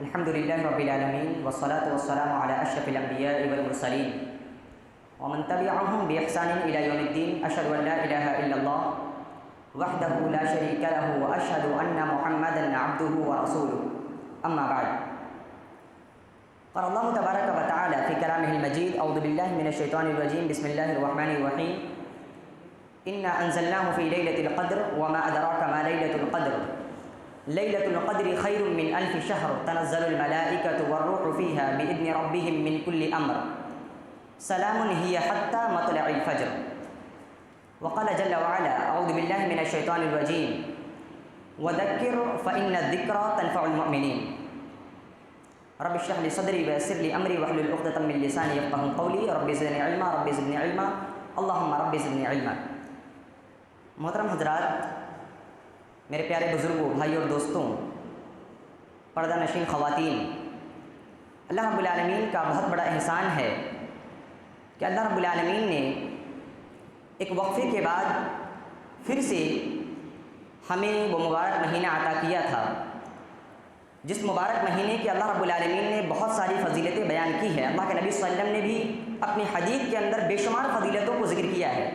الحمد للہ رب العالمین والصلاة والسلام علی اشرف الانبیاء والمرسلین ومن تبعهم باحسان الى یوم الدین اشهد ان لا الہ الا اللہ وحدہ لا شریک لہ واشهد ان محمدا عبدہ ورسولہ اما بعد قال اللہ تبارک وتعالی فی کلامہ المجید اعوذ باللہ من الشیطان الرجیم بسم اللہ الرحمن الرحیم انا انزلناه فی لیلۃ القدر وما ادراک ما لیلۃ القدر لیلۃ القدر خیر من الف شہر تنزل الملائکۃ والروح فیہا بإذن ربہم من کل امر سلام ہی حتی مطلع الفجر وقال جل وعلا اعوذ باللہ من الشیطان الرجیم وذکر فإن الذکر تنفع المؤمنین رب اشرح لی صدری ویسر لی امری واحلل عقدۃ من لسانی یفقهوا قولی رب زدنی علما رب زدنی علما اللہم رب زدنی علما۔ محترم حضرات، میرے پیارے بزرگوں، بھائیوں اور دوستوں، پردہ نشین خواتین، اللہ رب العالمین کا بہت بڑا احسان ہے کہ اللہ رب العالمین نے ایک وقفے کے بعد پھر سے ہمیں وہ مبارک مہینہ عطا کیا تھا، جس مبارک مہینے کی اللہ رب العالمین نے بہت ساری فضیلتیں بیان کی ہے۔ اللہ کے نبی صلی اللہ علیہ وسلم نے بھی اپنی حدیث کے اندر بے شمار فضیلتوں کو ذکر کیا ہے،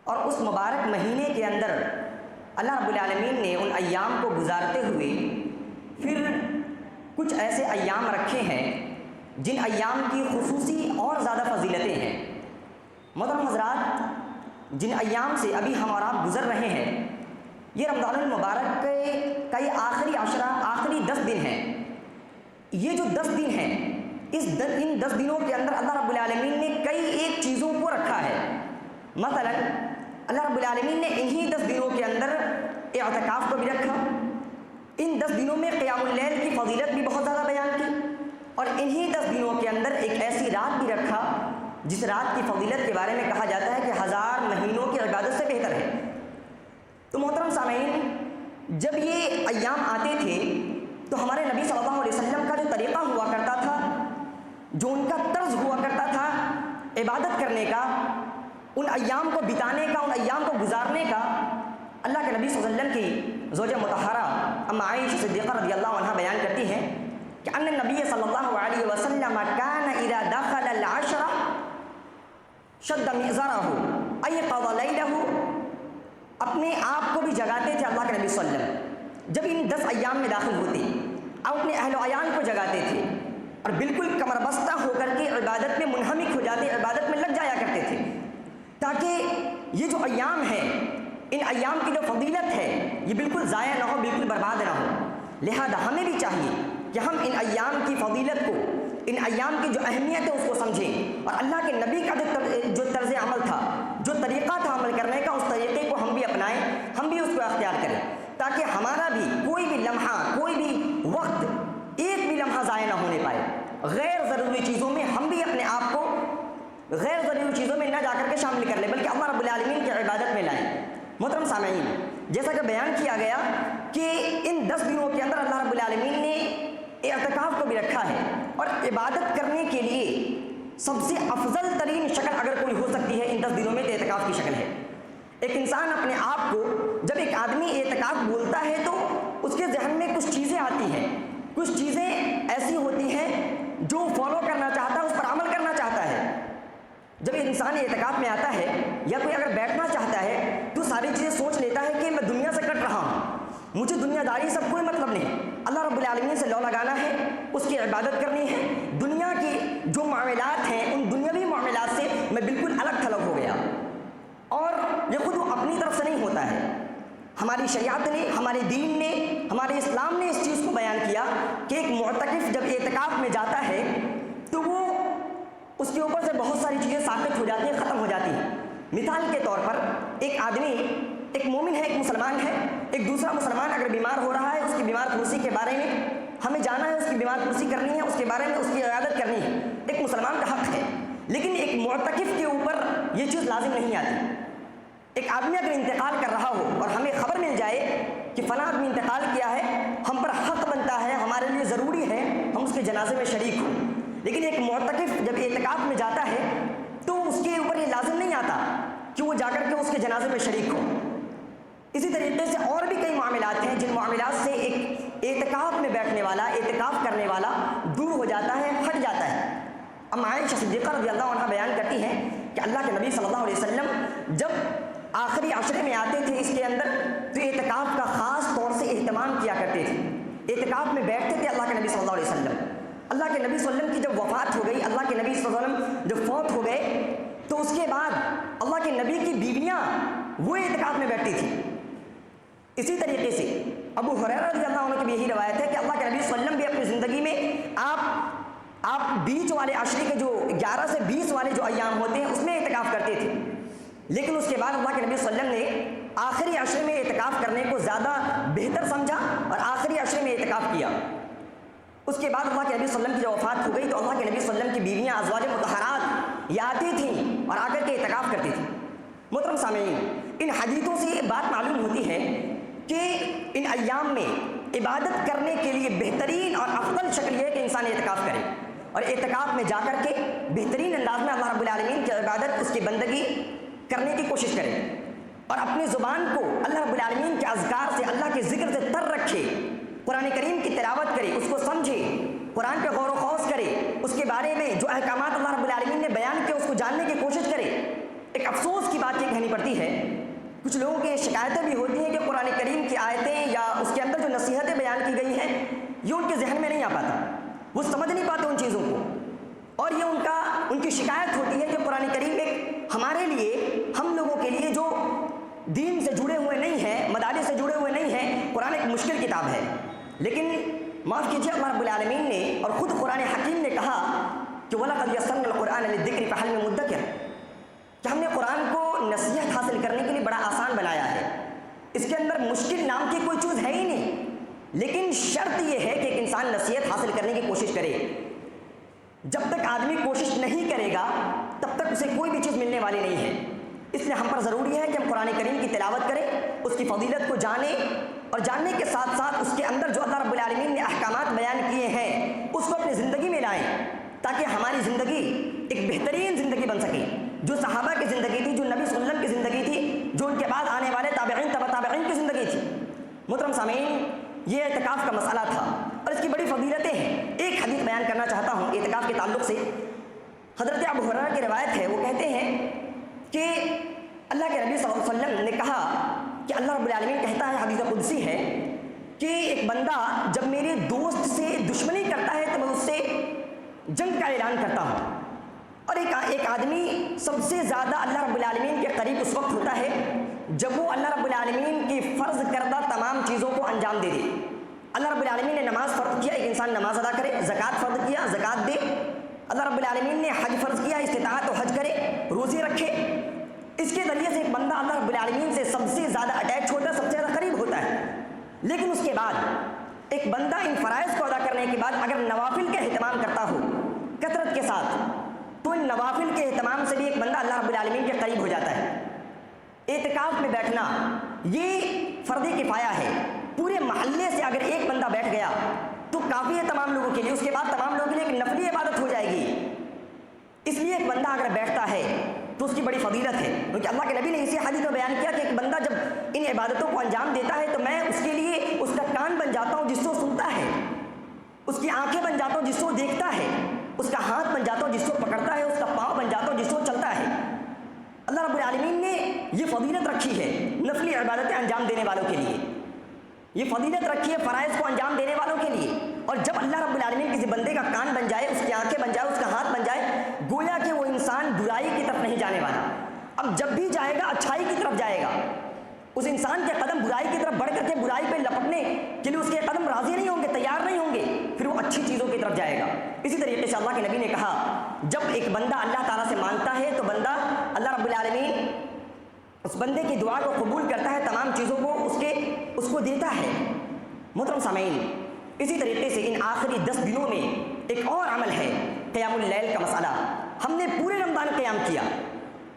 اور اس مبارک مہینے کے اندر اللہ رب العالمین نے ان ایام کو گزارتے ہوئے پھر کچھ ایسے ایام رکھے ہیں جن ایام کی خصوصی اور زیادہ فضیلتیں ہیں۔ محترم حضرات، جن ایام سے ابھی ہم اور آپ گزر رہے ہیں، یہ رمضان المبارک کا یہ آخری عشرہ، آخری 10 دن ہیں۔ یہ جو 10 دن ہیں، ان 10 دنوں کے اندر اللہ رب العالمین نے کئی ایک چیزوں کو رکھا ہے۔ مثلا اللہ رب العالمین نے انہی 10 دنوں کے اندر اعتکاف کو بھی رکھا، ان 10 دنوں میں قیام اللیل کی فضیلت بھی بہت زیادہ بیان کی، اور انہی 10 دنوں کے اندر ایک ایسی رات بھی رکھا جس رات کی فضیلت کے بارے میں کہا جاتا ہے کہ 1000 مہینوں کی عبادت سے بہتر ہے۔ تو محترم سامعین، جب یہ ایام آتے تھے تو ہمارے نبی صلی اللہ علیہ وسلم کا جو طریقہ ہوا کرتا تھا، جو ان کا طرز ہوا کرتا تھا عبادت کرنے کا، ان ایام کو بتانے کا، ان ایام کو گزارنے کا، اللہ کے نبی صلی اللہ علیہ وسلم کی زوجہ مطہرہ ام عائشہ صدیقہ رضی اللہ عنہ بیان کرتی ہیں کہ ان النبی صلی اللہ علیہ وسلم کان اذا دخل العشر شد مئزرہ ایقظ لیلہ، اپنے آپ کو بھی جگاتے تھے اللہ کے نبی صلی اللہ علیہ وسلم جب ان 10 ایام میں داخل ہوتے، اور اپنے اہل و عیال کو جگاتے تھے اور بالکل کمر بستہ ہو کر کے عبادت میں منہمک ہو جاتے، عبادت میں لگ جایا کرتے تھے، تاکہ یہ جو ایام ہیں، ان ایام کی جو فضیلت ہے یہ بالکل ضائع نہ ہو، بالکل برباد نہ ہو۔ لہذا ہمیں بھی چاہیے کہ ہم ان ایام کی فضیلت کو، ان ایام کی جو اہمیت ہے اس کو سمجھیں، اور اللہ کے نبی کا جو طرز عمل تھا، جو طریقہ تھا عمل کرنے کا، اس طریقے کو ہم بھی اپنائیں، ہم بھی اس کو اختیار کریں، تاکہ ہمارا بھی کوئی بھی لمحہ، کوئی بھی وقت، ایک بھی لمحہ ضائع نہ ہونے پائے۔ غیر ضروری چیزوں میں ہم بھی اپنے آپ کو غیر ضروری چیزوں میں نہ جا کر کے شامل کر لیں، بلکہ اللہ رب العالمین کی عبادت میں لائیں۔ محترم سامعین، جیسا کہ بیان کیا گیا کہ ان 10 دنوں کے اندر اللہ رب العالمین نے اعتکاف کو بھی رکھا ہے، اور عبادت کرنے کے لیے سب سے افضل ترین شکل اگر کوئی ہو سکتی ہے ان 10 دنوں میں تو اعتکاف کی شکل ہے۔ ایک انسان اپنے آپ کو، جب ایک آدمی اعتکاف بولتا ہے تو اس کے ذہن میں کچھ چیزیں آتی ہیں، کچھ چیزیں ایسی ہوتی ہیں جو فالو کرنا چاہتا ہے، اس پر عمل کرنا چاہتا ہے۔ جب ایک انسان اعتکاف میں آتا ہے یا کوئی اگر بیٹھنا چاہتا ہے تو ساری چیزیں سوچ لیتا ہے کہ میں دنیا سے کٹ رہا ہوں، مجھے دنیا داری سے کوئی مطلب نہیں، اللہ رب العالمین سے لو لگانا ہے، اس کی عبادت کرنی ہے، دنیا کی جو معاملات ہیں ان دنیاوی معاملات سے میں بالکل الگ تھلگ ہو گیا۔ اور یہ خود وہ اپنی طرف سے نہیں ہوتا ہے، ہماری شریعت نے، ہمارے دین نے، ہمارے اسلام نے اس چیز کو بیان کیا کہ ایک معتکف جب اعتکاف میں جاتا ہے تو وہ اس کے اوپر سے بہت ساری چیزیں ساقط ہو جاتی ہیں، ختم ہو جاتی ہیں۔ مثال کے طور پر ایک آدمی، ایک مومن ہے، ایک مسلمان ہے، ایک دوسرا مسلمان اگر بیمار ہو رہا ہے، اس کی بیمار پرسی کے بارے میں ہمیں جانا ہے، اس کی بیمار پرسی کرنی ہے، اس کے بارے میں اس کی عیادت کرنی ہے، ایک مسلمان کا حق ہے، لیکن ایک معتکف کے اوپر یہ چیز لازم نہیں آتی۔ ایک آدمی اگر انتقال کر رہا ہو اور ہمیں خبر مل جائے کہ فلاں آدمی انتقال کیا ہے، ہم پر حق بنتا ہے، ہمارے لیے ضروری ہے ہم اس کے جنازے میں شریک ہوں، لیکن ایک معتکف جب اعتکاف میں جاتا ہے تو اس کے اوپر یہ لازم نہیں آتا کہ وہ جا کر کے اس کے جنازے میں شریک ہو۔ اسی طریقے سے اور بھی کئی معاملات ہیں جن معاملات سے ایک اعتکاف میں بیٹھنے والا، اعتکاف کرنے والا دور ہو جاتا ہے، ہٹ جاتا ہے۔ ام عائشہ صدیقہ رضی اللہ عنہ بیان کرتی ہیں کہ اللہ کے نبی صلی اللہ علیہ وسلم جب آخری عشرے میں آتے تھے اس کے اندر تو اعتکاف کا خاص طور سے اہتمام کیا کرتے تھے، اعتکاف میں بیٹھتے تھے اللہ کے نبی صلی اللہ علیہ وسلم۔ اللہ کے نبی صلی اللہ علیہ وسلم کی جب وفات ہو گئی، اللہ کے نبی صلی اللہ علیہ وسلم جب فوت ہو گئے تو اس کے بعد اللہ کے نبی کی بیویاں وہ اعتکاف میں بیٹھتی تھیں۔ اسی طریقے سے ابو ہریرہ رضی اللہ عنہ کی بھی یہی روایت ہے کہ اللہ کے نبی صلی اللہ علیہ وسلم بھی اپنی زندگی میں آپ بیچ والے عشرے کے جو 11 سے 20 والے جو ایام ہوتے ہیں اس میں اعتکاف کرتے تھے، لیکن اس کے بعد اللہ کے نبی صلی اللہ علیہ وسلم نے آخری عشرے میں اعتکاف کرنے کو زیادہ بہتر سمجھا اور آخری عشرے میں اعتکاف کیا۔ اس کے بعد اللہ کے نبی صلی اللہ علیہ وسلم کی جب وفات ہو گئی تو اللہ کے نبی صلی اللہ علیہ وسلم کی بیویاں ازواج مطہرات یہ آتی تھیں اور آ کر کے اعتکاف کرتی تھیں۔ محترم سامعین، ان حدیثوں سے یہ بات معلوم ہوتی ہے کہ ان ایام میں عبادت کرنے کے لیے بہترین اور افضل شکل یہ ہے کہ انسان اعتکاف کرے اور اعتکاف میں جا کر کے بہترین انداز میں اللہ رب العالمین کی عبادت، اس کی بندگی کرنے کی کوشش کرے اور اپنی زبان کو اللہ رب العالمین کے اذکار سے، اللہ کے ذکر سے تر رکھے، قرآن کریم کی تلاوت کرے، اس کو سمجھے، قرآن پہ غور و خوض کرے، اس کے بارے میں جو احکامات اللہ رب العالمین نے بیان کیے اس کو جاننے کی کوشش کرے۔ ایک افسوس کی بات یہ کہنی پڑتی ہے، کچھ لوگوں کی شکایتیں بھی ہوتی ہیں کہ قرآن کریم کی آیتیں یا اس کے اندر جو نصیحتیں بیان کی گئی ہیں یہ ان کے ذہن میں نہیں آ پاتا، وہ سمجھ نہیں پاتے ان چیزوں کو، اور یہ ان کی شکایت ہوتی ہے کہ قرآن کریم ایک ہمارے لیے، ہم لوگوں کے لیے جو دین سے جڑے ہوئے نہیں ہیں، مدارس سے جڑے ہوئے نہیں ہیں، قرآن ایک مشکل کتاب ہے۔ لیکن معاف کیجیے، اللہ رب العالمین نے اور خود قرآن حکیم نے کہا کہ وَلَقَدْ يَسَّرْنَا الْقُرْآنَ لِلذِّكْرِ فَهَلْ مِن مُدَّكِرٍ، کہ ہم نے قرآن کو نصیحت حاصل کرنے کے لیے بڑا آسان بنایا ہے، اس کے اندر مشکل نام کی کوئی چیز ہے ہی نہیں، لیکن شرط یہ ہے کہ ایک انسان نصیحت حاصل کرنے کی کوشش کرے۔ جب تک آدمی کوشش نہیں کرے گا تب تک اسے کوئی بھی چیز ملنے والی نہیں ہے۔ اس لیے ہم پر ضروری ہے کہ ہم قرآن کریم کی تلاوت کریں، اس کی فضیلت کو جانیں، اور جاننے کے ساتھ ساتھ اس کے اندر جو اللہ رب العالمین نے احکامات بیان کیے ہیں اس کو اپنی زندگی میں لائیں، تاکہ ہماری زندگی ایک بہترین زندگی بن سکے، جو صحابہ کی زندگی تھی، جو نبی صلی اللہ علیہ وسلم کی زندگی تھی، جو ان کے بعد آنے والے تابعین تبع تابعین کی زندگی تھی۔ محترم سامعین، یہ اعتکاف کا مسئلہ تھا اور اس کی بڑی فضیلتیں ہیں۔ ایک حدیث بیان کرنا چاہتا ہوں اعتکاف کے تعلق سے۔ حضرت ابو ہریرہ کی روایت ہے، وہ کہتے ہیں کہ اللہ کے نبی صلی اللہ علیہ وسلم نے کہا کہ اللہ رب العالمین کہتا ہے، حدیث قدسی ہے، کہ ایک بندہ جب میرے دوست سے دشمنی کرتا ہے تو میں اس سے جنگ کا اعلان کرتا ہوں، اور ایک آدمی سب سے زیادہ اللہ رب العالمین کے قریب اس وقت ہوتا ہے جب وہ اللہ رب العالمین کی فرض کردہ تمام چیزوں کو انجام دے دے۔ اللہ رب العالمین نے نماز فرض کیا، ایک انسان نماز ادا کرے، زکوٰۃ فرض کیا، زکوٰۃ دے، اللہ رب العالمین نے حج فرض کیا، استطاعت و حج کرے، روزے رکھے۔ اس کے ذریعے سے ایک بندہ اللہ رب العالمین سے سب سے زیادہ اٹیچ ہوتا ہے، سب سے زیادہ قریب ہوتا ہے۔ لیکن اس کے بعد ایک بندہ ان فرائض کو ادا کرنے کے بعد اگر نوافل کا اہتمام کرتا ہو کثرت کے ساتھ، تو ان نوافل کے اہتمام سے بھی ایک بندہ اللہ رب العالمین کے قریب ہو جاتا ہے۔ اعتکاف میں بیٹھنا یہ فرض کفایہ ہے، پورے محلے سے اگر ایک بندہ بیٹھ گیا تو کافی ہے تمام لوگوں کے لیے، اس کے بعد تمام لوگوں کے لیے ایک نفلی عبادت ہو جائے گی۔ اس لیے ایک بندہ اگر بیٹھتا ہے تو اس کی بڑی فضیلت ہے، کیونکہ اللہ کے نبی نے اسی حدیث میں بیان کیا کہ ایک بندہ جب ان عبادتوں کو انجام دیتا ہے تو میں اس کے لیے اس کا کان بن جاتا ہوں جس سے وہ سنتا ہے، اس کی آنکھیں بن جاتا ہوں جس سے وہ دیکھتا ہے، اس کا ہاتھ بن جاتا ہوں جس سے وہ پکڑتا ہے، اس کا پاؤں بن جاتا ہوں جس سے وہ چلتا ہے۔ اللہ رب العالمین نے یہ فضیلت رکھی ہے نفلی عبادتیں انجام دینے والوں کے لیے، یہ فضیلت رکھی ہے فرائض کو انجام دینے والوں کے لیے۔ اور جب اللہ رب العالمین کسی بندے کا کان بن جائے، اس کی آنکھیں بن جائے، اس کا ہاتھ بن جائے، گویا کہ وہ انسان برائی کی طرف نہیں جانے والا، اب جب بھی جائے گا اچھائی کی طرف جائے گا۔ اس انسان کے قدم برائی کی طرف بڑھ کر کے برائی پہ لپٹنے کے لیے اس کے قدم راضی نہیں ہوں گے، تیار نہیں ہوں گے، پھر وہ اچھی چیزوں کی طرف جائے گا۔ اسی طریقے سے اللہ کے نبی نے کہا جب ایک بندہ اللہ تعالیٰ سے مانگتا ہے تو بندہ اللہ رب العالمین اس بندے کی دعا کو قبول کرتا ہے، تمام چیزوں کو اس کو دیتا ہے۔ محترم سامعین، اسی طریقے سے ان آخری 10 دنوں میں ایک اور عمل ہے قیام اللیل کا مسئلہ۔ ہم نے پورے رمضان قیام کیا،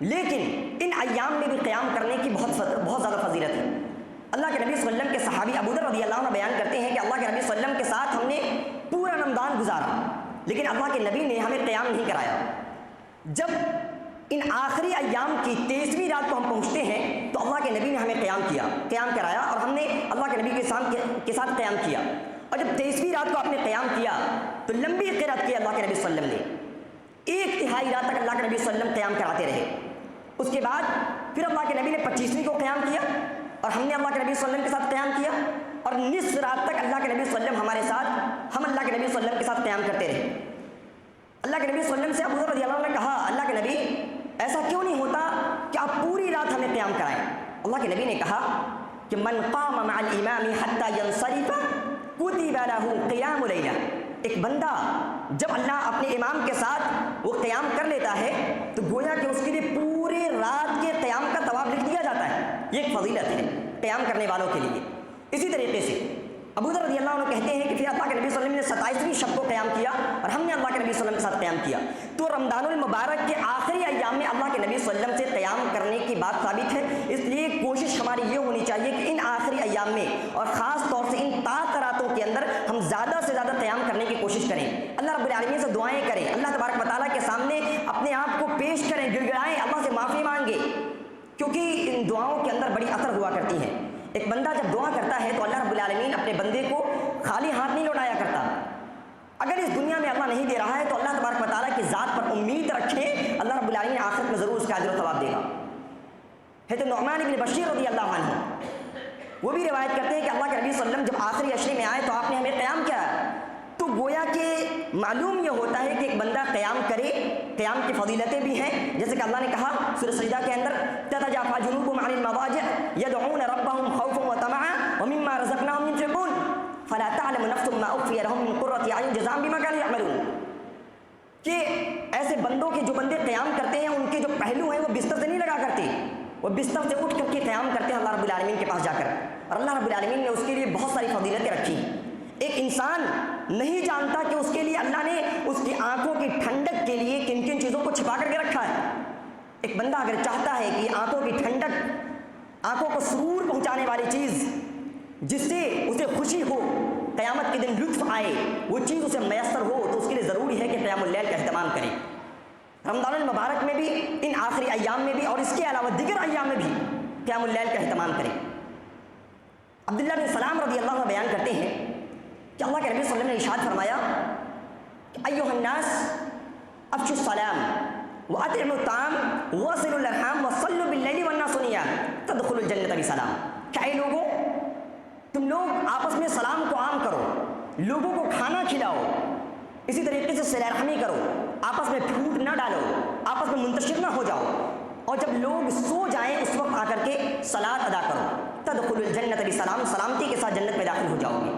لیکن ان ایام میں بھی قیام کرنے کی بہت زیادہ فضیلت ہے۔ اللہ کے نبی صلی اللہ علیہ وسلم کے صحابی ابو ذر رضی اللہ عنہ بیان کرتے ہیں کہ اللہ کے نبی صلی اللہ علیہ وسلم کے ساتھ ہم نے پورا رمضان گزارا، لیکن اللہ کے نبی نے ہمیں قیام نہیں کرایا۔ جب ان آخری ایام کی 23ویں رات کو ہم پہنچتے ہیں تو اللہ کے نبی نے ہمیں قیام کرایا اور ہم نے اللہ کے نبی کے ساتھ قیام کیا، اور جب 23ویں رات کو آپ نے قیام کیا تو لمبی قرات کی اللہ کے نبی صلی اللہ علیہ وسلم نے، 1/3 رات تک اللہ کے نبی صلی اللہ علیہ وسلم قیام کراتے رہے۔ اس کے بعد پھر اللہ کے نبی نے 25ویں کو قیام کیا اور ہم نے اللہ کے نبی صلی اللہ علیہ وسلم کے ساتھ قیام کیا، اور نصف رات تک اللہ کے نبی صلی اللہ علیہ وسلم ہمارے ساتھ، ہم اللہ کے نبی صلی اللہ علیہ وسلم کے ساتھ قیام کرتے رہے۔ اللہ کے نبی صلی اللہ علیہ وسلم سے ابو ذر رضی اللہ عنہ نے کہا، اللہ کے نبی ایسا کیوں نہیں ہوتا کہ آپ پوری رات ہمیں قیام کرائیں؟ اللہ کے نبی نے کہا کہ من قام مع الامام حتى ينصرف كتب له قیام لیلہ، ایک بندہ جب اللہ اپنے امام کے ساتھ وہ قیام کر لیتا ہے تو گویا کہ اس کے لیے پورے رات کے قیام کا ثواب لکھ دیا جاتا ہے۔ یہ ایک فضیلت ہے قیام کرنے والوں کے لیے۔ اسی طریقے سے ابو ذر رضی اللہ عنہ کہتے ہیں کہ پھر اللہ کے نبی صلی اللہ علیہ وسلم نے 27ویں شب کو قیام کیا اور ہم نے اللہ کے نبی صلی اللہ علیہ وسلم کے ساتھ قیام کیا۔ تو رمضان المبارک کے آخری ایام میں اللہ کے نبی صلی اللہ علیہ وسلم سے قیام کرنے کی بات ثابت ہے، اس لیے کوشش ہماری یہ ہونی چاہیے کہ ان آخری ایام میں اور خاص طور سے ان طاق راتوں کے اندر ہم زیادہ سے زیادہ قیام کرنے کی کوشش کریں، اللہ رب العالمین سے دعائیں کریں، اللہ تبارک و تعالیٰ کے سامنے اپنے آپ کو پیش کریں، گڑ گڑائیں، اللہ سے معافی مانگے، کیونکہ ان دعاؤں کے اندر بڑی اثر ہوا کرتی ہیں۔ ایک بندہ جب دعا کرتا ہے تو اللہ رب العالمین اپنے بندے کو خالی ہاتھ نہیں لوٹایا کرتا۔ اگر اس دنیا میں اللہ نہیں دے رہا ہے تو اللہ تبارک و تعالیٰ کی ذات پر امید رکھیں، اللہ رب العالمین آخرت میں ضرور اس کا اجر و ثواب دے گا۔ حضرت نعمان بن بشیر رضی اللہ عنہ وہ بھی روایت کرتے ہیں کہ اللہ کے نبی صلی اللہ علیہ وسلم جب آخری عشرے میں آئے تو آپ نے ہمیں قیام کیا، تو گویا کہ معلوم یہ ہوتا ہے کہ ایک بندہ قیام کرے، قیام کی فضیلتیں بھی ہیں، جیسے کہ اللہ نے کہا سورہ سجدہ کے اندر تتجافى جنوبهم عن المضاجع يدعون ربهم خوفا وطمعا ومما رزقناهم ينفقون فلا تعلم نفس ما اخفي لهم من قرة اعين جزاء بما كانوا يعملون، کہ ایسے بندوں کے جو بندے قیام کرتے ہیں ان کے جو پہلو ہیں وہ بستر سے نہیں لگا کرتے، وہ بستر سے اٹھ کر کے قیام کرتے ہیں اللہ رب العالمین کے پاس جا کر، اور اللہ رب العالمین نے اس کے لیے بہت ساری فضیلتیں رکھی۔ ایک انسان نہیں جانتا کہ اس کے لیے اللہ نے اس کی آنکھوں کی ٹھنڈک کے لیے کن کن چیزوں کو چھپا کر کے رکھا ہے۔ ایک بندہ اگر چاہتا ہے کہ آنکھوں کی ٹھنڈک، آنکھوں کو سرور پہنچانے والی چیز جس سے اسے خوشی ہو، قیامت کے دن لطف آئے، وہ چیز اسے میسر ہو، تو اس کے لیے ضروری ہے کہ قیام اللیل کا اہتمام کرے۔ رمضان المبارک میں بھی، ان آخری ایام میں بھی، اور اس کے علاوہ دیگر ایام میں بھی قیام اللیل کا اہتمام کریں۔ عبداللہ بن سلام رضی اللہ عنہ بیان کرتے ہیں کہ اللہ کے نبی صلی اللہ علیہ وسلم نے ارشاد فرمایا کہ ایھا الناس افشوا السلام واطعموا الطعام وصلوا الارحام وصلوا باللیل والناس نیام تدخلوا الجنة بسلام، کہ اے لوگوں تم لوگ آپس میں سلام کو عام کرو، لوگوں کو کھانا کھلاؤ، اسی طریقے سے صلہ رحمی کرو، آپس میں پھوٹ نہ ڈالو، آپس میں منتشر نہ ہو جاؤ، اور جب لوگ سو جائیں اس وقت آ کر کے صلاۃ ادا کرو، تدخلوا الجنة بسلام، سلامتی کے ساتھ جنت میں داخل ہو جاؤ گے۔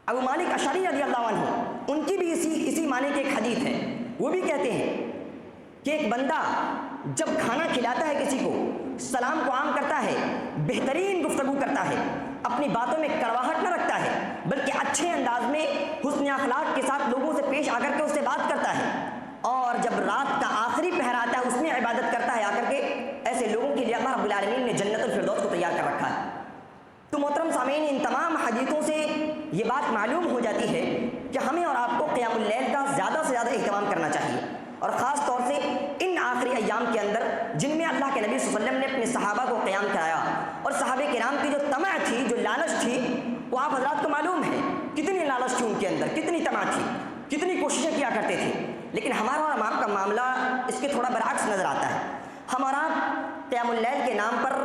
ابو مالک اشعری رضی اللہ عنہ ان کی بھی اسی معنی کی ایک حدیث ہے، وہ بھی کہتے ہیں کہ ایک بندہ جب کھانا کھلاتا ہے کسی کو، سلام کو عام کرتا ہے، بہترین گفتگو کرتا ہے، اپنی باتوں میں کڑواہٹ نہ رکھتا ہے، بلکہ اچھے انداز میں حسن اخلاق کے ساتھ لوگوں سے پیش آ کر کے اس سے بات کرتا ہے، اور جب رات کا آخری پہر آتا ہے اس میں عبادت کرتا ہے آ کر کے، ایسے لوگوں کے لیے اللہ رب العالمین نے جنت الفردوس کو تیار کر رکھا ہے۔ تو محترم سامعین، ان تمام حدیثوں سے یہ بات معلوم ہو جاتی ہے کہ ہمیں اور آپ کو قیام اللیل کا زیادہ سے زیادہ اہتمام کرنا چاہیے، اور خاص طور سے ان آخری ایام کے اندر جن میں اللہ کے نبی صلی اللہ علیہ وسلم نے اپنے صحابہ کو قیام کرایا، اور صحابہ کرام کی جو طمع تھی، جو لالچ تھی، وہ آپ حضرات کو معلوم ہے کتنی لالچ تھی ان کے اندر، کتنی طمع تھی، کتنی کوششیں کیا کرتے تھے، لیکن ہمارا اور آپ کا معاملہ اس کے تھوڑا برعکس نظر آتا ہے۔ ہم اور آپ قیام اللیل کے نام پر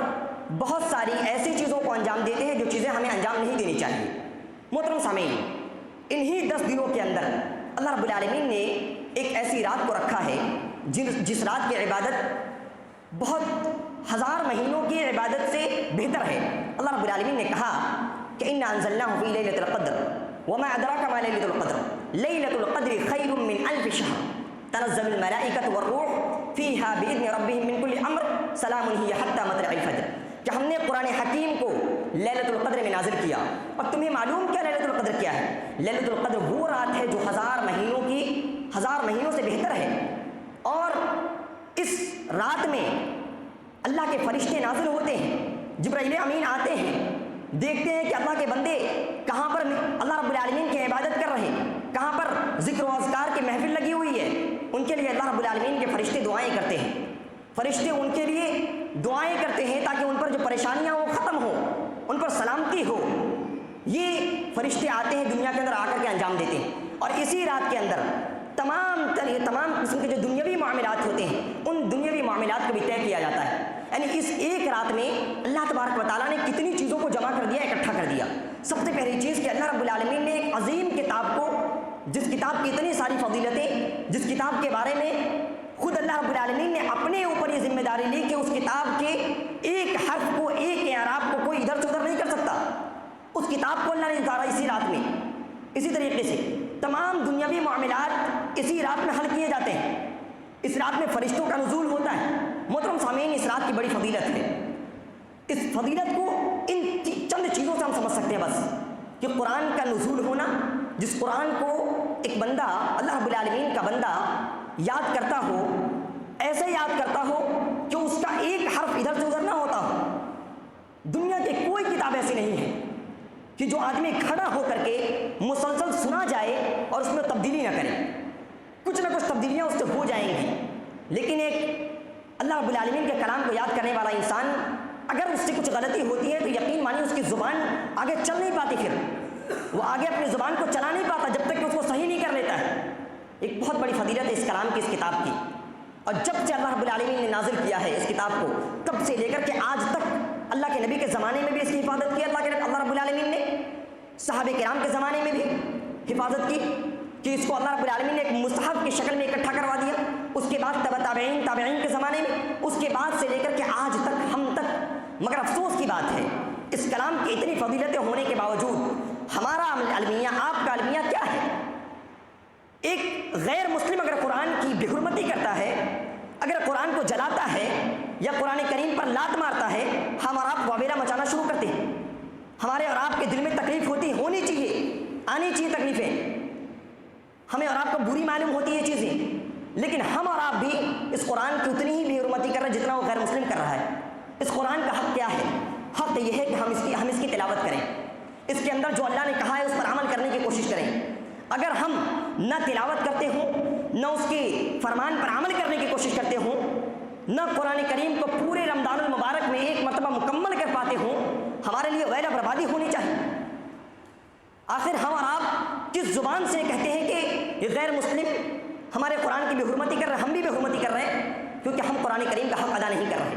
بہت ساری ایسی چیزوں کو انجام دیتے ہیں جو چیزیں ہمیں انجام نہیں دینی چاہیے۔ محترم سامعین، انہی 10 دنوں کے اندر اللہ رب العالمین نے ایک ایسی رات کو رکھا ہے جس رات کی عبادت بہت ہزار مہینوں کی عبادت سے بہتر ہے۔ اللہ رب العالمین نے کہا کہ انا انزلناہ فی لیلۃ القدر وما ادراک ما لیلۃ القدر لیلۃ القدر خیر من الف شہر تنزل الملائکۃ والروح فیہا باذن ربہم من کل امر سلام ہی حتی مطلع الفجر، کہ ہم نے قرآن حکیم کو لیلۃ القدر میں نازل کیا، اور تمہیں معلوم کیا لیلۃ القدر کیا ہے؟ لیلۃ القدر وہ رات ہے جو ہزار مہینوں سے بہتر ہے، اور اس رات میں اللہ کے فرشتے نازل ہوتے ہیں، جبرائیل امین آتے ہیں، دیکھتے ہیں کہ اللہ کے بندے کہاں پر اللہ رب العالمین کی عبادت کر رہے ہیں، کہاں پر ذکر و اذکار کی محفل لگی ہوئی ہے، ان کے لیے اللہ رب العالمین کے فرشتے دعائیں کرتے ہیں، فرشتے ان کے لیے دعائیں کرتے ہیں تاکہ ان پر جو پریشانیاں وہ ختم ہوں، ان پر سلامتی ہو، یہ فرشتے آتے ہیں دنیا کے اندر آ کر کے انجام دیتے ہیں، اور اسی رات کے اندر تمام قسم کے جو دنیاوی معاملات ہوتے ہیں ان دنیاوی معاملات کو بھی طے کیا جاتا ہے۔ یعنی اس ایک رات میں اللہ تبارک و تعالیٰ نے کتنی چیزوں کو جمع کر دیا، اکٹھا کر دیا۔ سب سے پہلی چیز کہ اللہ رب العالمین نے ایک عظیم کتاب کو، جس کتاب کی اتنی ساری فضیلتیں، جس کتاب کے بارے میں خود اللہ رب العالمین نے اپنے اوپر یہ ذمہ داری لی کہ اس کتاب کے ایک حرف کو، ایک اعراب کو کوئی ادھر سے ادھر نہیں کر سکتا، اس کتاب کو اللہ نے اتارا اسی رات میں۔ اسی طریقے سے تمام دنیاوی معاملات اسی رات میں حل کیے جاتے ہیں۔ اس رات میں فرشتوں کا نزول ہوتا ہے۔ محترم سامعین، اس رات کی بڑی فضیلت ہے۔ اس فضیلت کو ان چند چیزوں سے ہم سمجھ سکتے ہیں بس، کہ قرآن کا نزول ہونا، جس قرآن کو ایک بندہ، اللہ رب العالمین کا بندہ یاد کرتا ہو، ایسے یاد کرتا ہو کہ اس کا ایک حرف ادھر سے ادھر نہ ہوتا ہو۔ دنیا کی کوئی کتاب ایسی نہیں ہے کہ جو آدمی کھڑا ہو کر کے مسلسل سنا جائے اور اس میں تبدیلی نہ کرے۔ کچھ نہ کچھ تبدیلیاں اس سے ہو جائیں گی، لیکن ایک اللہ رب العالمین کے کلام کو یاد کرنے والا انسان اگر اس سے کچھ غلطی ہوتی ہے تو یقین مانیے اس کی زبان آگے چل نہیں پاتی، پھر وہ آگے اپنی زبان کو چلا نہیں پاتا جب تک کہ اس کو صحیح نہیں کر لیتا ہے۔ ایک بہت بڑی فضیلت ہے اس کلام کی، اس کتاب کی، اور جب سے اللہ رب العالمین نے نازل کیا ہے اس کتاب کو، تب سے لے کر کے آج تک اللہ کے نبی کے زمانے میں بھی اس کی حفاظت کی اللہ رب العالمین نے، صحابہ کرام کے زمانے میں بھی حفاظت کی کہ اس کو اللہ رب العالمین نے ایک مصحف کی شکل میں اکٹھا کروا دیا۔ اس کے بعد تابعین کے زمانے میں، اس کے بعد سے لے کر کے آج تک ہم تک۔ مگر افسوس کی بات ہے اس کلام کی اتنی فضیلتیں ہونے کے باوجود ہمارا المیہ، آپ کا المیہ کیا ہے؟ ایک غیر مسلم اگر قرآن کی بے حرمتی کرتا ہے، اگر قرآن کو جلاتا ہے یا قرآن کریم پر لات مارتا ہے، ہم اور آپ واویلا مچانا شروع کرتے ہیں۔ ہمارے اور آپ کے دل میں تکلیف ہونی چاہیے، آنی چاہیے تکلیفیں، ہمیں اور آپ کو بری معلوم ہوتی ہے یہ چیزیں، لیکن ہم اور آپ بھی اس قرآن کی اتنی ہی بے حرمتی کر رہے ہیں جتنا وہ غیر مسلم کر رہا ہے۔ اس قرآن کا حق کیا ہے؟ حق یہ ہے کہ ہم اس کی تلاوت کریں، اس کے اندر جو اللہ نے کہا ہے اس پر عمل کرنے کی کوشش کریں۔ اگر ہم نہ تلاوت کرتے ہوں، نہ اس کے فرمان پر عمل کرنے کی کوشش کرتے ہوں، نہ قرآن کریم کو پورے رمضان المبارک میں ایک مرتبہ مکمل کر پاتے ہوں، ہمارے لیے ویلا بربادی ہونی چاہیے۔ آخر ہم اور آپ کس زبان سے کہتے ہیں کہ یہ غیر مسلم ہمارے قرآن کی بے حرمتی کر رہے ہیں؟ ہم بھی بے حرمتی کر رہے ہیں کیونکہ ہم قرآن کریم کا حق ادا نہیں کر رہے۔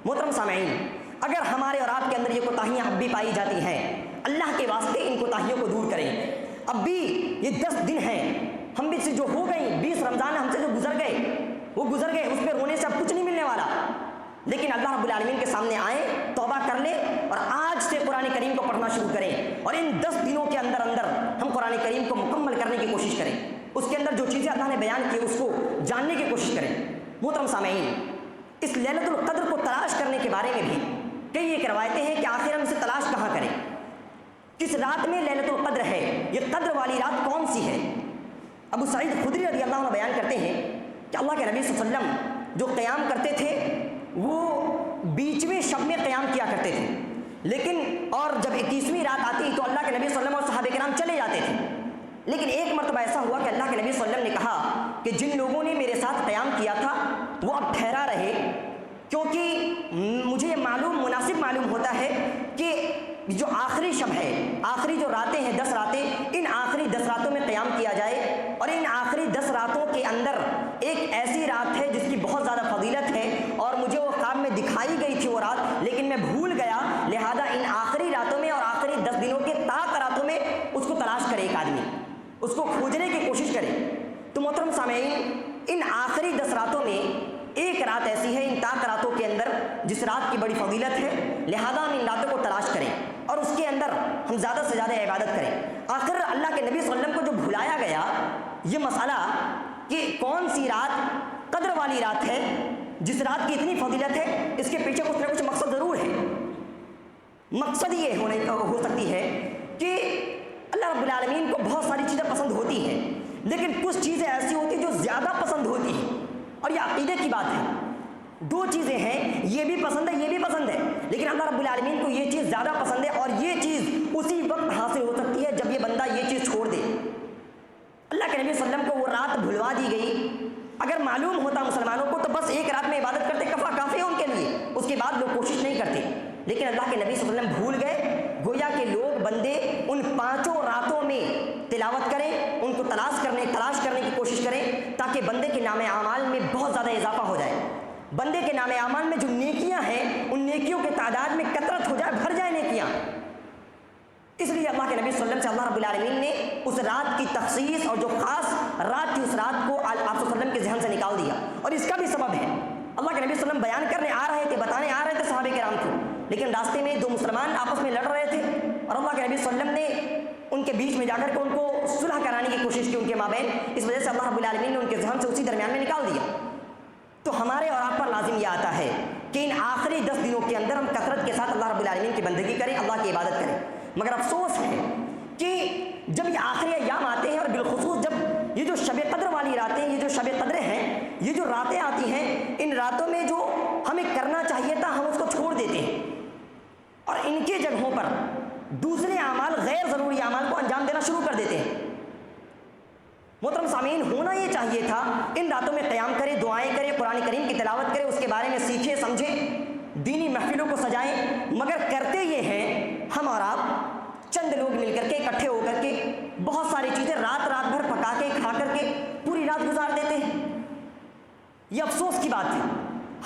محترم سامعین، اگر ہمارے اور آپ کے اندر یہ کوتاہیاں اب بھی پائی جاتی ہیں، اللہ کے واسطے ان کوتاہیوں کو دور کریں۔ اب بھی یہ 10 دن ہیں، ہم بھی سے جو ہو گئی 20 رمضان ہم سے جو گزر گئے وہ گزر گئے، اس پہ رونے سے اب کچھ نہیں ملنے والا، لیکن اللہ رب العالمین کے سامنے آئیں، توبہ کر لیں اور آج سے قرآن کریم کو پڑھنا شروع کریں، اور ان 10 دنوں کے اندر ہم قرآن کریم کو مکمل کرنے کی کوشش کریں، اس کے اندر جو چیزیں اللہ نے بیان کی اس کو جاننے کی کوشش کریں۔ محترم سامعین، اس لیلۃ القدر کو تلاش کرنے کے بارے میں بھی کئی ایک روایتیں ہیں کہ آخر ہم اسے تلاش کہاں کریں، کس رات میں لیلۃ القدر ہے، یہ قدر والی رات کون سی ہے؟ ابو سعید خدری رضی اللہ عنہ بیان کرتے ہیں کہ اللہ کے نبی صلی اللہ علیہ وسلم جو قیام کرتے تھے وہ 20ویں شب میں قیام کیا کرتے تھے، لیکن اور جب 21ویں رات آتی تو اللہ کے نبی صلی اللہ علیہ وسلم اور صحابہ کرام چلے جاتے تھے، لیکن ایک مرتبہ ایسا ہوا کہ اللہ کے نبی صلی اللہ علیہ وسلم نے کہا کہ جن لوگوں نے میرے ساتھ قیام کیا تھا وہ اب ٹھہرا رہے، کیونکہ مجھے مناسب معلوم ہوتا ہے کہ جو آخری شب ہے، آخری جو راتیں ہیں 10 راتیں، ان آخری 10 راتوں میں قیام کیا جائے، اور ان آخری 10 راتوں کے اندر ایک ایسی رات ہے جس کی بہت زیادہ فضیلت ہے، اور مجھے وہ خواب میں دکھائی گئی تھی وہ رات، لیکن میں بھول گیا، لہذا ان آخری راتوں میں اور آخری 10 دنوں کے راتوں میں اس کو تلاش کرے، ایک آدمی اس کو کھوجنے کی کوشش کرے۔ تو محترم سامعین، ان آخری 10 راتوں میں ایک رات ایسی ہے ان راتوں کے اندر جس رات کی بڑی فضیلت ہے، لہذا ہم ان راتوں کو تلاش کریں اور اس کے اندر ہم زیادہ سے زیادہ عبادت کریں۔ آخر اللہ کے نبی صلی اللہ علیہ وسلم کو جو بھلایا گیا یہ مسئلہ کہ کون سی رات قدر والی رات ہے، جس رات کی اتنی فضیلت ہے، اس کے پیچھے کچھ نہ کچھ مقصد ضرور ہے۔ مقصد یہ ہو سکتی ہے کہ اللہ رب العالمین کو بہت ساری چیزیں پسند ہوتی ہیں، لیکن کچھ چیزیں ایسی ہوتی ہیں جو زیادہ پسند ہوتی ہیں، اور یہ عقیدے کی بات ہے۔ 2 چیزیں ہیں، یہ بھی پسند ہے یہ بھی پسند ہے، لیکن اللہ رب العالمین کو یہ چیز زیادہ پسند ہے، اور یہ چیز اسی وقت حاصل ہو سکتی ہے جب یہ بندہ یہ چیز چھوڑ دے۔ اللہ کے نبی صلی اللہ علیہ وسلم کو وہ رات بھلوا دی گئی، اگر معلوم ہوتا مسلمانوں کو تو بس ایک رات میں عبادت کرتے، کافی ہے ان کے لیے، اس کے بعد لوگ کوشش نہیں کرتے، لیکن اللہ کے نبی صلی اللہ علیہ وسلم بھول گئے گویا کہ لوگ بندے ان 5 راتوں میں تلاوت کریں، ان کو تلاش کرنے کی کوشش کریں، تاکہ بندے کے نام اعمال میں بہت زیادہ اضافہ ہو جائے، بندے کے نام اعمال میں جو نیکیاں ہیں ان نیکیوں کے تعداد میں کثرت ہو جائے، بھر جائے نیکیاں۔ اس لیے اللہ کے نبی صلی اللہ علیہ وسلم سے اللہ رب العالمین نے اس رات کی تخصیص اور جو خاص رات تھی اس رات کو آپ صلی اللہ علیہ وسلم کے ذہن سے نکال دیا، اور اس کا بھی سبب ہے اللہ کے نبی صلی اللہ علیہ وسلم بیان کرنے آ رہے تھے، بتانے آ رہے تھے صحابہ کرام کو، لیکن راستے میں 2 مسلمان آپس میں لڑ رہے تھے اور اللہ کے نبی صلی اللہ علیہ وسلم نے ان کے بیچ میں جا کر کے ان کو صلح کرانے کی کوشش کی ان کے مابین، اس وجہ سے اللہ رب العالمین نے ان کے ذہن سے اسی درمیان میں نکال دیا۔ تو ہمارے اور آپ پر لازم یہ آتا ہے کہ ان آخری 10 دنوں کے اندر ہم کثرت کے ساتھ اللہ رب العالمین کی بندگی کریں، اللہ کی عبادت کریں، مگر افسوس ہے کہ جب یہ آخری ایام آتے ہیں اور بالخصوص جب یہ جو شب قدر والی راتیں، یہ جو شب قدر ہیں، یہ جو راتیں آتی ہیں، ان راتوں میں جو ہمیں کرنا چاہیے تھا ہم اس کو چھوڑ دیتے ہیں اور ان کی جگہوں پر دوسرے اعمال، غیر ضروری اعمال کو انجام دینا شروع کر دیتے ہیں۔ محترم سامعین، ہونا یہ چاہیے تھا ان راتوں میں قیام کرے، دعائیں کرے، قرآن کریم کی تلاوت کرے، اس کے بارے میں سیکھے سمجھے، دینی محفلوں کو سجائیں، مگر کرتے یہ ہیں ہم اور آپ چند لوگ مل کر کے اکٹھے ہو کر کے بہت ساری چیزیں رات بھر پکا کے کھا کر کے پوری رات گزار دیتے ہیں۔ یہ افسوس کی بات ہے،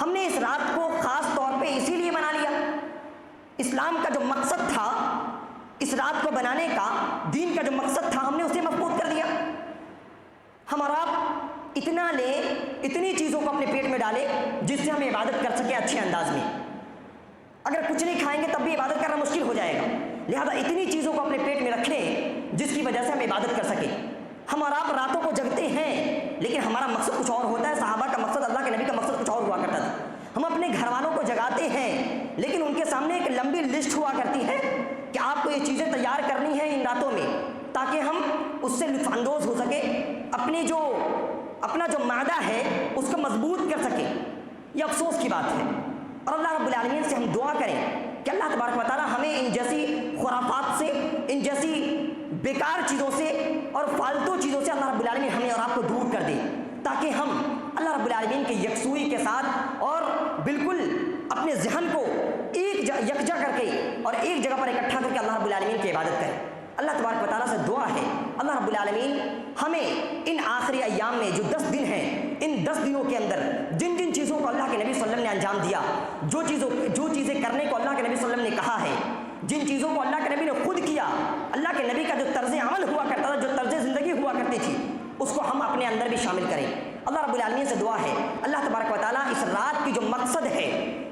ہم نے اس رات کو خاص طور پہ اسی لیے بنا لیا، اسلام کا جو مقصد تھا اس رات کو بنانے کا، دین کا جو مقصد تھا ہم نے اسے مفقود کر دیا۔ ہم اور آپ اتنا لیں، اتنی چیزوں کو اپنے پیٹ میں ڈالیں جس سے ہم عبادت کر سکیں اچھے انداز میں، اگر کچھ نہیں کھائیں گے تب بھی عبادت کرنا مشکل ہو جائے گا، لہذا اتنی چیزوں کو اپنے پیٹ میں رکھ لیں جس کی وجہ سے ہم عبادت کر سکیں۔ ہم اور آپ راتوں کو جگتے ہیں لیکن ہمارا مقصد کچھ اور ہوتا ہے، صحابہ کا مقصد، اللہ کے نبی کا مقصد کچھ اور ہوا کرتا تھا۔ ہم اپنے گھر والوں کو جگاتے ہیں لیکن ان کے سامنے ایک لمبی لسٹ ہوا کرتی ہے کہ آپ کو یہ چیزیں تیار کرنی ہیں ان راتوں میں تاکہ ہم اس سے لطف اندوز ہو سکے، اپنا جو معدہ ہے اس کو مضبوط کر سکیں۔ یہ افسوس کی بات ہے، اور اللہ رب العالمین سے ہم دعا کریں کہ اللہ تبارک و تعالی ہمیں ان جیسی خرافات سے، ان جیسی بیکار چیزوں سے اور فالتو چیزوں سے اللہ رب العالمین ہمیں اور آپ کو دور کر دے، تاکہ ہم اللہ رب العالمین کی یکسوئی کے ساتھ اور بالکل اپنے ذہن کو یکجا کر کے اور ایک جگہ پر اکٹھا کر کے اللہ رب العالمین کی عبادت کریں۔ اللہ تبارک و تعالیٰ سے دعا ہے اللہ رب العالمین ہمیں ان آخری ایام میں جو 10 دن ہیں، ان 10 دنوں کے اندر جن جن چیزوں کو اللہ کے نبی صلی اللہ علیہ وسلم نے انجام دیا، جو چیزیں کرنے کو اللہ کے نبی صلی اللہ علیہ وسلم نے کہا ہے، جن چیزوں کو اللہ کے نبی نے خود کیا، اللہ کے نبی کا جو طرز عمل ہوا کرتا تھا، جو طرز زندگی ہوا کرتی تھی، اس کو ہم اپنے اندر بھی شامل کریں۔ اللہ رب العالمین سے دعا ہے اللہ تبارک و تعالیٰ اس رات کی جو مقصد ہے،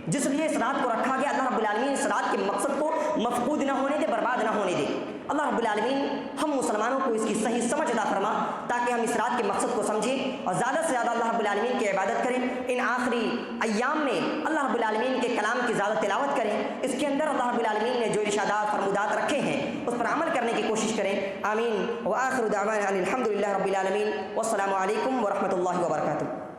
جس لیے اس رات کو رکھا گیا، اللہ رب العالمین اس رات کے مقصد کو مفقود نہ ہونے دے، برباد نہ ہونے دے۔ اللہ رب العالمین ہم مسلمانوں کو اس کی صحیح سمجھ عطا فرما تاکہ ہم اس رات کے مقصد کو سمجھیں اور زیادہ سے زیادہ اللہ رب العالمین کی عبادت کریں۔ ان آخری ایام میں اللہ رب العالمین کے کلام کی زیادہ تلاوت کریں، اس کے اندر اللہ رب العالمین نے جو ارشادات فرمودات رکھے ہیں اس پر عمل کرنے کی کوشش کریں۔ آمین۔ وآخر دعوانا ان الحمد للہ رب العالمین، والسلام علیکم ورحمۃ اللہ وبرکاتہ۔